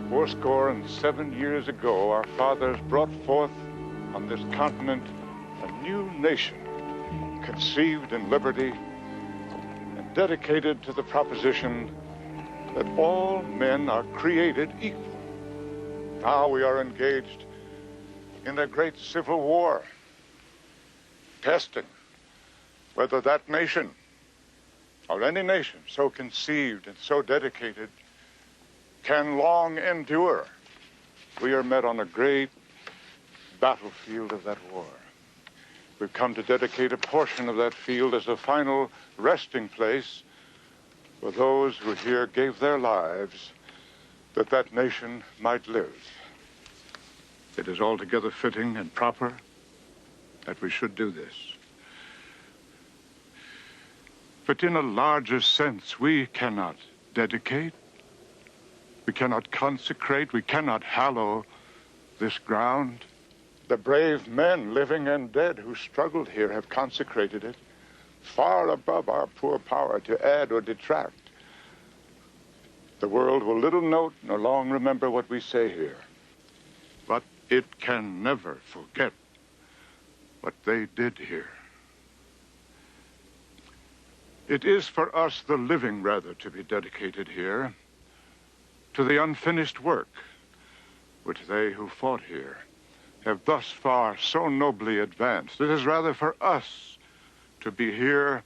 Fourscore and 7 years ago, our fathers brought forth on this continent a new nation, conceived in liberty and dedicated to the proposition that all men are created equal. Now we are engaged in a great civil war, testing whether that nation or any nation so conceived and so dedicated can long endure. We are met on a great battlefield of that war. We've come to dedicate a portion of that field as a final resting place for those who here gave their lives that that nation might live. It is altogether fitting and proper that we should do this. But in a larger sense, we cannot dedicate, we cannot consecrate, we cannot hallow this ground. The brave men, living and dead, who struggled here have consecrated it, far above our poor power to add or detract. The world will little note nor long remember what we say here, but it can never forget what they did here. It is for us, the living, rather, to be dedicated here to the unfinished work which they who fought here have thus far so nobly advanced. It is rather for us to be here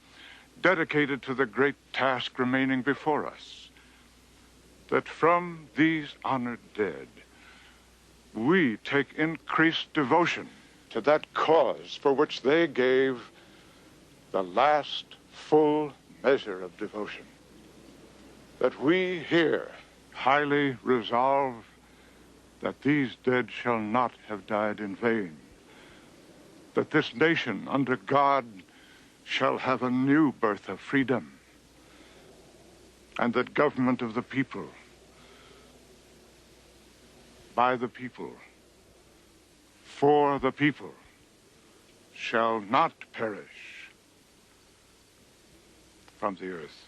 dedicated to the great task remaining before us, that from these honored dead we take increased devotion to that cause for which they gave the last full measure of devotion, that we here highly resolve that these dead shall not have died in vain, that this nation under God shall have a new birth of freedom, and that government of the people, by the people, for the people, shall not perish from the earth.